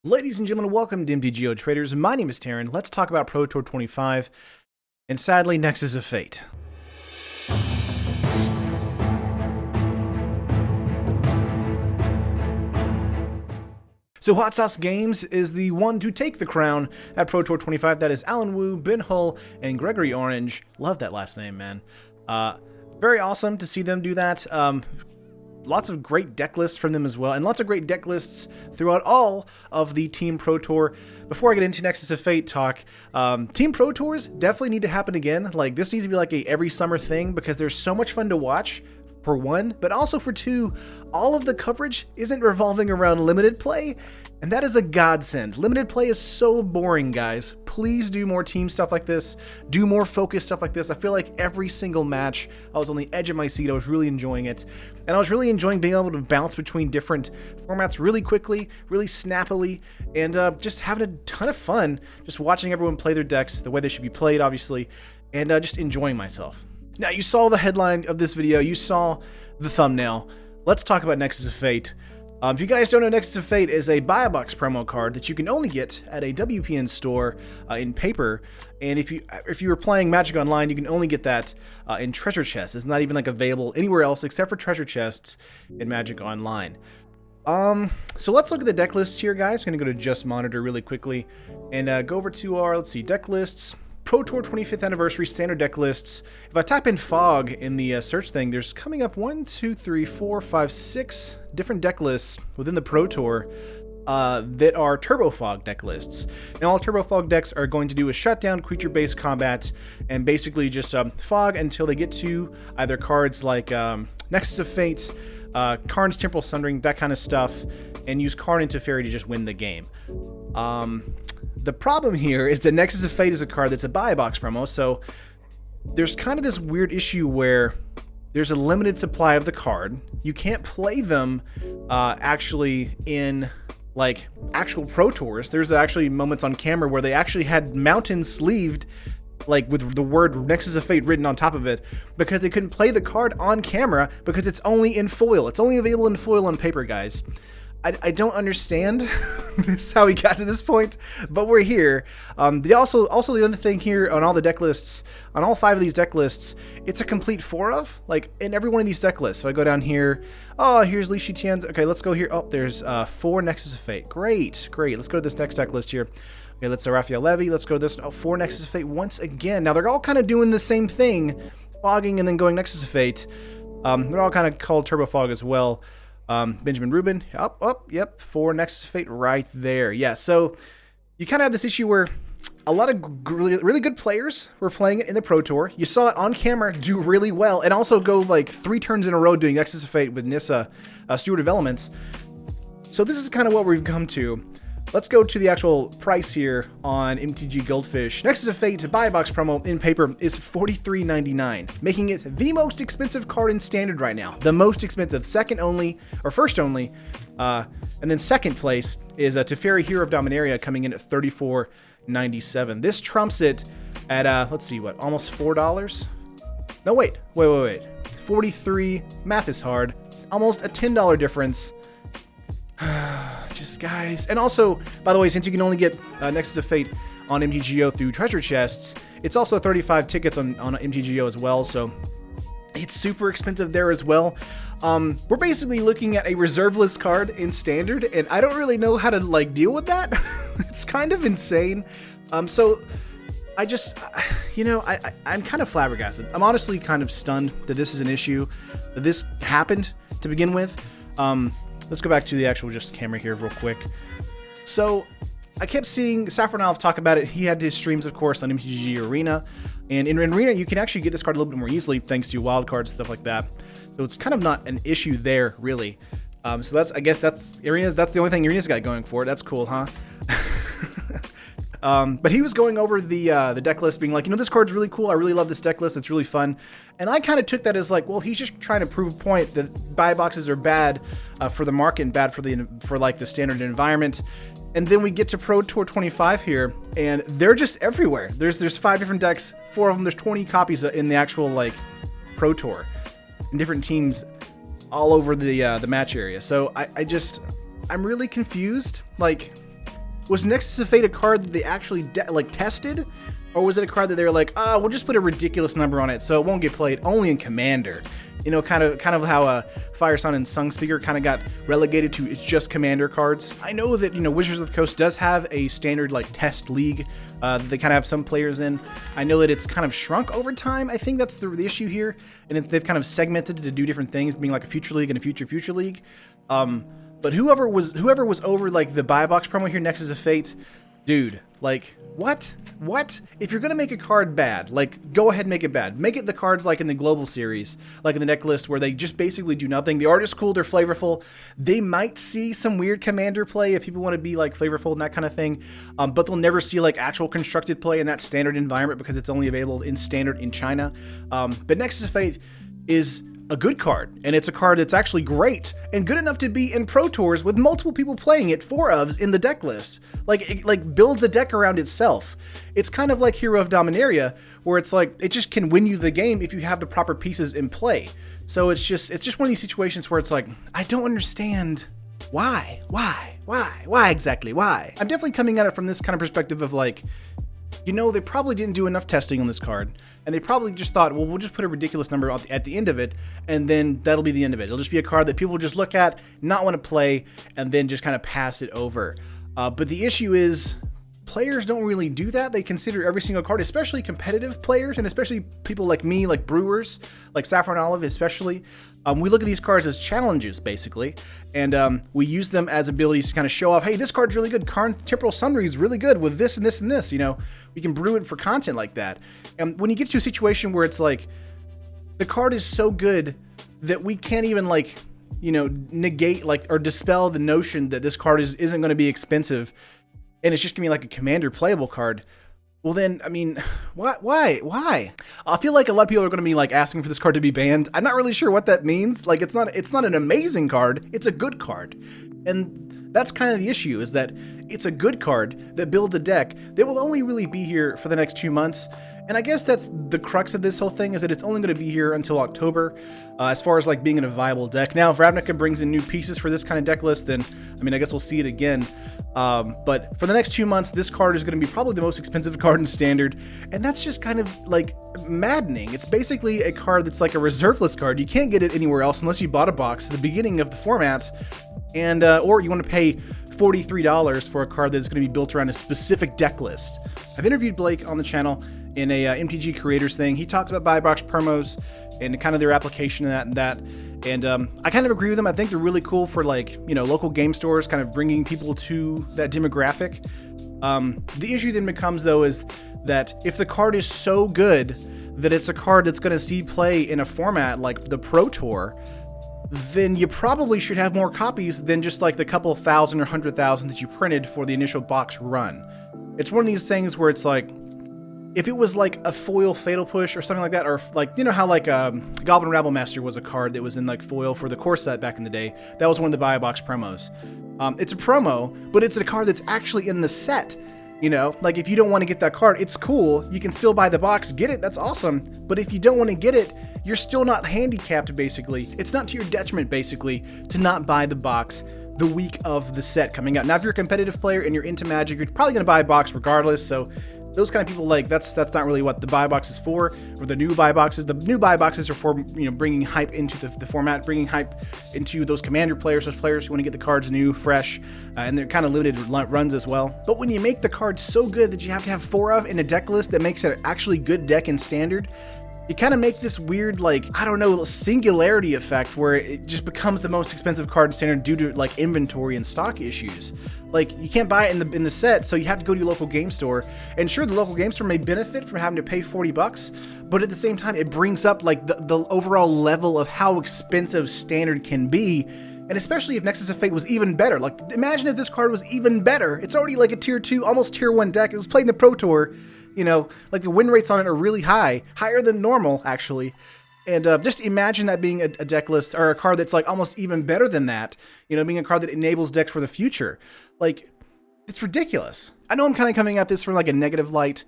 Ladies and gentlemen, welcome to MTGO Traders. My name is Taryn. Let's talk about Pro Tour 25 and sadly, Nexus of Fate. So Hot Sauce Games is the one to take the crown at Pro Tour 25. That is Alan Wu, Ben Hull, and Gregory Orange. Love that last name, man. Very awesome to see them do that. Lots of great deck lists from them as well, and lots of great deck lists throughout all of the Team Pro Tour. Before I get into Nexus of Fate talk, Team Pro Tours definitely need to happen again. Like, this needs to be like a every summer thing because there's so much fun to watch, for one, but also for two, all of the coverage isn't revolving around limited play, and that is a godsend. Limited play is so boring, guys. Please do more team stuff like this. Do more focused stuff like this. I feel like every single match, I was on the edge of my seat. I was really enjoying it, and I was really enjoying being able to bounce between different formats really quickly, really snappily, and just having a ton of fun just watching everyone play their decks the way they should be played, obviously, and just enjoying myself. Now, you saw the headline of this video, you saw the thumbnail. Let's talk about Nexus of Fate. If you guys don't know, Nexus of Fate is a buy a box promo card that you can only get at a WPN store in paper, and if you were playing Magic Online, you can only get that in treasure chests. It's not even like available anywhere else except for treasure chests in Magic Online. So let's look at the deck lists here, guys. I'm gonna go to Just Monitor really quickly and go over to our, let's see, deck lists. Pro Tour 25th Anniversary Standard Deck Lists. If I type in Fog in the search thing, there's coming up 1, 2, 3, 4, 5, 6 different deck lists within the Pro Tour that are Turbo Fog deck lists. Now, all Turbo Fog decks are going to do is shut down creature-based combat and basically just fog until they get to either cards like Nexus of Fate, Karn's Temporal Sundering, that kind of stuff, and use Karn into Fairy to just win the game. The problem here is that Nexus of Fate is a card that's a buy box promo, so there's kind of this weird issue where there's a limited supply of the card. You can't play them actually in like actual Pro Tours. There's actually moments on camera where they actually had mountains sleeved, like with the word Nexus of Fate written on top of it, because they couldn't play the card on camera because it's only in foil. It's only available in foil on paper, guys. I don't understand this, how we got to this point, but we're here. Also the other thing here on all the deck lists, on all 5 of these deck lists, it's a complete 4 of, like, in every one of these deck lists. So I go down here, oh, here's Li Shiqian's, okay, let's go here, oh, there's 4 Nexus of Fate, great, let's go to this next deck list here. Okay, let's go Raphael Levy, let's go to this, 4 Nexus of Fate once again. Now, they're all kind of doing the same thing, fogging and then going Nexus of Fate. They're all kind of called Turbo Fog as well. Benjamin Rubin, yep, 4 Nexus of Fate right there. Yeah, so you kind of have this issue where a lot of really good players were playing it in the Pro Tour. You saw it on camera do really well, and also go like 3 turns in a row doing Nexus of Fate with Nissa, Steward of Elements. So this is kind of what we've come to. Let's go to the actual price here on MTG Goldfish. Nexus of Fate buy box promo in paper is $43.99, making it the most expensive card in Standard right now. The most expensive, second only, or first only, and then second place is Teferi Hero of Dominaria coming in at $34.97. This trumps it at, let's see, what, almost $4? No, wait, 43, math is hard, almost a $10 difference. Just guys, and also, by the way, since you can only get Nexus of Fate on MTGO through treasure chests, it's also 35 tickets on MTGO as well, so it's super expensive there as well. We're basically looking at a reserve list card in Standard, and I don't really know how to like deal with that. It's kind of insane. So I just, you know, I'm kind of flabbergasted. I'm honestly kind of stunned that this is an issue, that this happened to begin with. Let's go back to the actual just camera here real quick. So I kept seeing Saffronov talk about it. He had his streams, of course, on MTG Arena. And in Arena, you can actually get this card a little bit more easily thanks to wild cards, stuff like that. So it's kind of not an issue there, really. So that's, I guess that's Arena. That's the only thing Arena's got going for it. That's cool, huh? But he was going over the deck list, being like, you know, this card's really cool. I really love this deck list. It's really fun. And I kind of took that as like, well, he's just trying to prove a point that buy boxes are bad for the market and bad for like the Standard environment. And then we get to Pro Tour 25 here, and they're just everywhere. There's 5 different decks, 4 of them. There's 20 copies in the actual like Pro Tour, and different teams all over the match area. So I'm really confused. Like, Was Nexus of Fate a card that they actually like tested? Or was it a card that they were like, we'll just put a ridiculous number on it so it won't get played only in Commander? You know, kind of how Firesun and Sunspeaker kind of got relegated to it's just Commander cards. I know that, you know, Wizards of the Coast does have a standard like test league that they kind of have some players in. I know that it's kind of shrunk over time. I think that's the issue here, and they've kind of segmented it to do different things, being like a future league and a future league. But whoever was over like the buy box promo here, Nexus of Fate, dude, like what? If you're gonna make a card bad, like go ahead and make it bad. Make it the cards like in the global series, like in the deck list, where they just basically do nothing. The art is cool, they're flavorful. They might see some weird Commander play if people want to be like flavorful and that kind of thing, but they'll never see like actual constructed play in that standard environment because it's only available in standard in China. But Nexus of Fate is a good card, and it's a card that's actually great and good enough to be in Pro Tours with multiple people playing it, 4 ofs in the deck list. Like it like builds a deck around itself. It's kind of like Hero of Dominaria, where it's like it just can win you the game if you have the proper pieces in play. So it's just one of these situations where it's like, I don't understand why exactly. I'm definitely coming at it from this kind of perspective of like, you know, they probably didn't do enough testing on this card, and they probably just thought, well, we'll just put a ridiculous number at the end of it, and then that'll be the end of it. It'll just be a card that people just look at, not want to play, and then just kind of pass it over. But the issue is, players don't really do that. They consider every single card, especially competitive players, and especially people like me, like brewers, like Saffron Olive especially. We look at these cards as challenges, basically, and we use them as abilities to kind of show off, hey, this card's really good. Temporal Sunray is really good with this and this and this. You know, we can brew it for content like that. And when you get to a situation where it's like, the card is so good that we can't even like, you know, negate like or dispel the notion that this card isn't going to be expensive, and it's just gonna be like a Commander playable card. Well then, I mean, why? I feel like a lot of people are gonna be like asking for this card to be banned. I'm not really sure what that means. Like it's not an amazing card, it's a good card. And that's kind of the issue, is that it's a good card that builds a deck that will only really be here for the next 2 months. And I guess that's the crux of this whole thing, is that it's only going to be here until October, as far as like being in a viable deck. Now, if Ravnica brings in new pieces for this kind of deck list, then, I mean, I guess we'll see it again. But for the next 2 months, this card is going to be probably the most expensive card in Standard, and that's just kind of like maddening. It's basically a card that's like a reserve list card. You can't get it anywhere else unless you bought a box at the beginning of the format, and or you want to pay $43 for a card that's going to be built around a specific deck list. I've interviewed Blake on the channel in a MTG creators thing. He talked about buy box promos and kind of their application of that. And I kind of agree with them. I think they're really cool for like, you know, local game stores, kind of bringing people to that demographic. The issue then becomes though is that if the card is so good that it's a card that's going to see play in a format like the Pro Tour, then you probably should have more copies than just like the couple thousand or 100,000 that you printed for the initial box run. It's one of these things where it's like, if it was like a foil Fatal Push or something like that, or like, you know how like Goblin Rabble Master was a card that was in like foil for the core set back in the day. That was one of the buy a box promos. It's a promo, but it's a card that's actually in the set. You know, like if you don't want to get that card, it's cool. You can still buy the box, get it, that's awesome. But if you don't want to get it, you're still not handicapped, basically. It's not to your detriment, basically, to not buy the box the week of the set coming out. Now, if you're a competitive player and you're into Magic, you're probably going to buy a box regardless, so those kind of people, like, that's not really what the buy box is for, or the new buy boxes. The new buy boxes are for, you know, bringing hype into the format, bringing hype into those Commander players, those players who want to get the cards new, fresh, and they're kind of limited runs as well. But when you make the card so good that you have to have 4 of in a deck list that makes it an actually good deck in Standard, you kind of make this weird, like, I don't know, singularity effect where it just becomes the most expensive card in Standard due to like inventory and stock issues. Like, you can't buy it in the set, so you have to go to your local game store. And sure, the local game store may benefit from having to pay $40, but at the same time, it brings up like the overall level of how expensive Standard can be. And especially if Nexus of Fate was even better. Like, imagine if this card was even better. It's already like a tier 2, almost tier 1 deck. It was played in the Pro Tour. You know, like the win rates on it are really high, higher than normal, actually. And just imagine that being a deck list, or a card that's like almost even better than that, you know, being a card that enables decks for the future. Like, it's ridiculous. I know I'm kind of coming at this from like a negative light,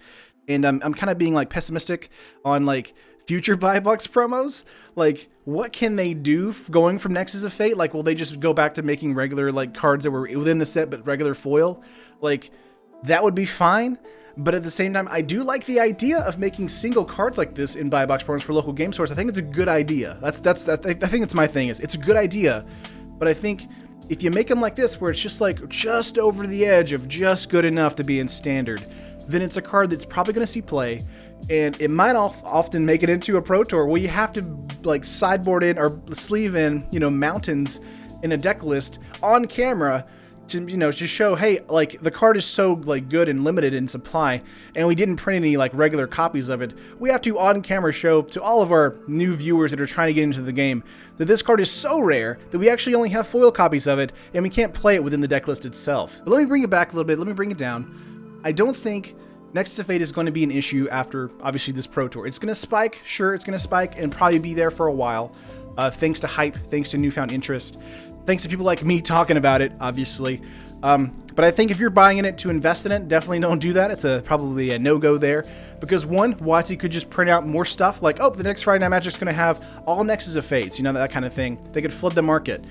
and I'm kind of being like pessimistic on like future buy box promos. Like, what can they do going from Nexus of Fate? Like, will they just go back to making regular, like, cards that were within the set but regular foil? Like, that would be fine. But at the same time, I do like the idea of making single cards like this in buy box promos for local game stores. I think it's a good idea. I think it's my thing. It's a good idea. But I think if you make them like this, where it's just like just over the edge of just good enough to be in standard, then it's a card that's probably going to see play, and it might often make it into a Pro Tour where you have to like sideboard in or sleeve in, you know, mountains in a deck list on camera to, you know, to show, hey, like the card is so like good and limited in supply, and we didn't print any like regular copies of it. We have to on camera show to all of our new viewers that are trying to get into the game that this card is so rare that we actually only have foil copies of it, and we can't play it within the deck list itself. But let me bring it back a little bit. Let me bring it down. I don't think Nexus of Fate is going to be an issue after, obviously, this Pro Tour. It's going to spike. Sure, it's going to spike and probably be there for a while, thanks to hype, thanks to newfound interest, thanks to people like me talking about it, obviously. But I think if you're buying in it to invest in it, definitely don't do that. It's probably a no-go there. Because one, WotC could just print out more stuff like, oh, the next Friday Night Magic's going to have all Nexus of Fates, you know, that kind of thing. They could flood the market.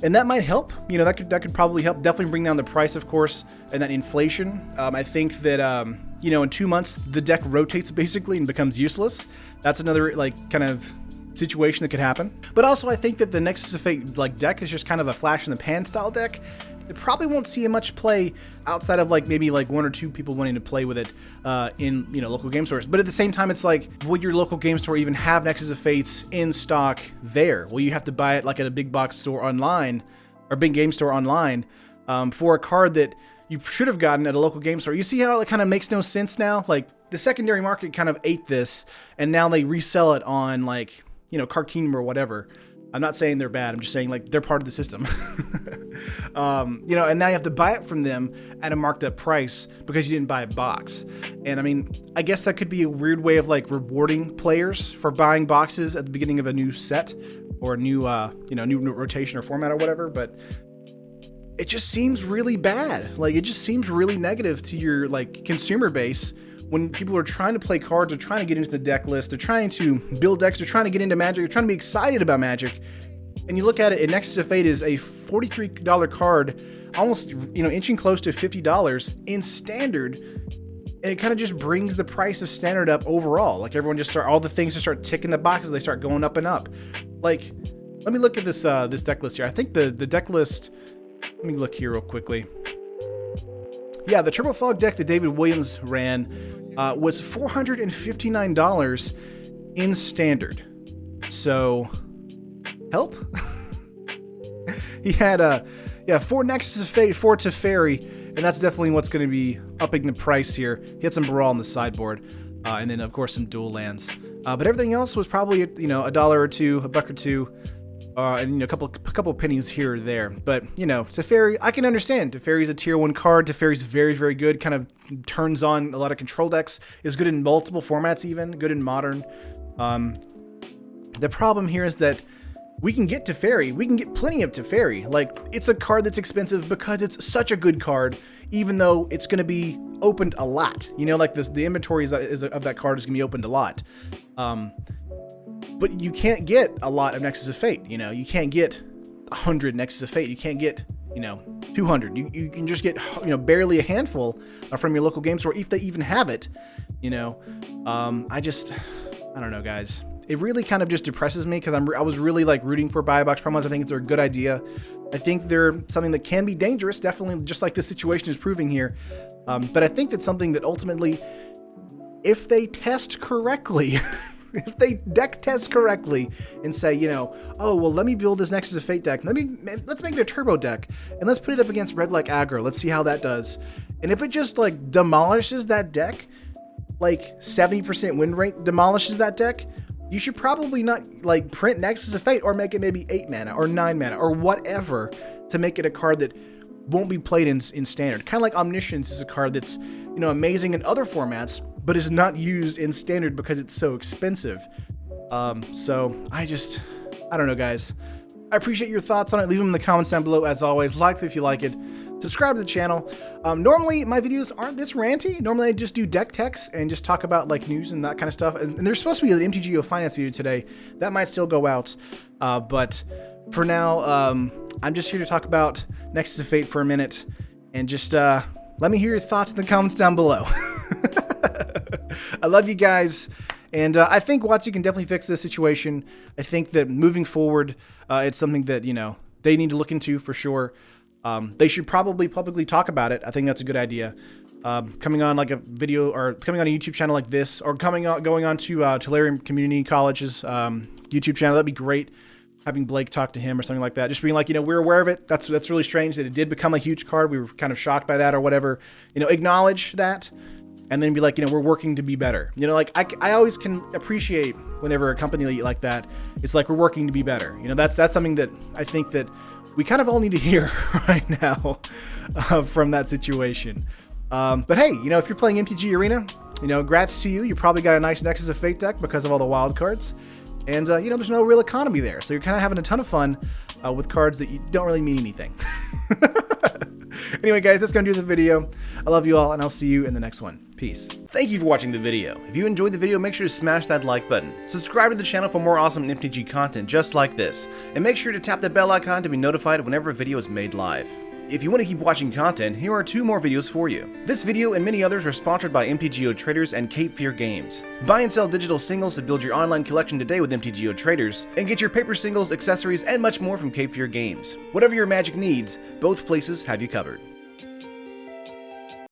And that might help. You know, that could probably help. Definitely bring down the price, of course, and that inflation. I think that, you know, in 2 months, the deck rotates basically and becomes useless. That's another, like, kind of situation that could happen. But also, I think that the Nexus of Fate, like, deck is just kind of a flash in the pan style deck. It probably won't see much play outside of, like, maybe, like, 1 or 2 people wanting to play with it in, you know, local game stores. But at the same time, it's like, would your local game store even have Nexus of Fates in stock there? Well, you have to buy it, like, at a big box store online, or big game store online, for a card that you should have gotten at a local game store. You see how it kind of makes no sense now? Like, the secondary market kind of ate this, and now they resell it on, like, you know, Card Kingdom or whatever. I'm not saying they're bad. I'm just saying, like, they're part of the system. You know, and now you have to buy it from them at a marked up price because you didn't buy a box. And I mean, I guess that could be a weird way of, like, rewarding players for buying boxes at the beginning of a new set or a new, you know, new rotation or format or whatever. But it just seems really bad. Like, it just seems really negative to your, like, consumer base when people are trying to play cards, they're trying to get into the deck list, they're trying to build decks, they're trying to get into Magic, they're trying to be excited about Magic, and you look at it, and Nexus of Fate is a $43 card, almost, you know, inching close to $50 in Standard, and it kind of just brings the price of Standard up overall. Like, everyone just all the things just start ticking the boxes, they start going up and up. Like, let me look at this this deck list here. I think the deck list, let me look here real quickly. Yeah, the Turbo Fog deck that David Williams ran was $459 in Standard. So, help? He had 4 Nexus of Fate, 4 Teferi, and that's definitely what's going to be upping the price here. He had some Brawl on the sideboard, and then of course some dual lands. But everything else was probably, you know, $1 or $2, $1 or $2. And, you know, a couple pennies here or there. But, you know, Teferi, I can understand. Teferi's a tier 1 card. Teferi's very, very good. Kind of turns on a lot of control decks. Is good in multiple formats even. Good in Modern. The problem here is that we can get Teferi. We can get plenty of Teferi. Like, it's a card that's expensive because it's such a good card, even though it's going to be opened a lot. You know, like the inventory of that card is going to be opened a lot. But you can't get a lot of Nexus of Fate, you know. You can't get 100 Nexus of Fate. You can't get, you know, 200. You can just get, you know, barely a handful from your local game store, if they even have it, you know. I don't know, guys. It really kind of just depresses me because I was really, like, rooting for buy box promos. I think it's a good idea. I think they're something that can be dangerous, definitely, just like this situation is proving here. But I think that's something that ultimately, if they test correctly... If they deck test correctly and say, you know, oh, well, let me build this Nexus of Fate deck. Let's make it a turbo deck and let's put it up against red like aggro. Let's see how that does. And if it just, like, demolishes that deck, like 70% win rate demolishes that deck, you should probably not, like, print Nexus of Fate or make it maybe 8 mana or 9 mana or whatever to make it a card that won't be played in Standard. Kind of like Omniscience is a card that's, you know, amazing in other formats, but is not used in Standard because it's so expensive. So I don't know, guys. I appreciate your thoughts on it. Leave them in the comments down below. As always, like it if you like it. subscribe to the channel. Normally, my videos aren't this ranty. Normally, I just do deck techs and just talk about like news and that kind of stuff. And there's supposed to be an MTGO Finance video today. That might still go out. But for now, I'm just here to talk about Nexus of Fate for a minute. And just let me hear your thoughts in the comments down below. I love you guys. And I think WotC can definitely fix this situation. I think that moving forward, it's something that, you know, they need to look into for sure. They should probably publicly talk about it. I think that's a good idea. Coming on like a video or coming on a YouTube channel like this, or going on to Tolarian Community College's YouTube channel, that'd be great. Having Blake talk to him or something like that. Just being like, you know, we're aware of it. That's really strange that it did become a huge card. We were kind of shocked by that or whatever. You know, acknowledge that. And then be like, you know, we're working to be better. You know, like I always can appreciate whenever a company like that, it's like we're working to be better. You know, that's something that I think that we kind of all need to hear right now from that situation. But hey, you know, if you're playing MTG Arena, you know, congrats to you. You probably got a nice Nexus of Fate deck because of all the wild cards. And, you know, there's no real economy there. So you're kind of having a ton of fun with cards that you don't really mean anything. Anyway, guys, that's going to do the video. I love you all, and I'll see you in the next one. Peace. Thank you for watching the video. If you enjoyed the video, make sure to smash that like button. Subscribe to the channel for more awesome MTG content just like this. And make sure to tap the bell icon to be notified whenever a video is made live. If you want to keep watching content, here are 2 more videos for you. This video and many others are sponsored by MTGO Traders and Cape Fear Games. Buy and sell digital singles to build your online collection today with MTGO Traders, and get your paper singles, accessories, and much more from Cape Fear Games. Whatever your Magic needs, both places have you covered.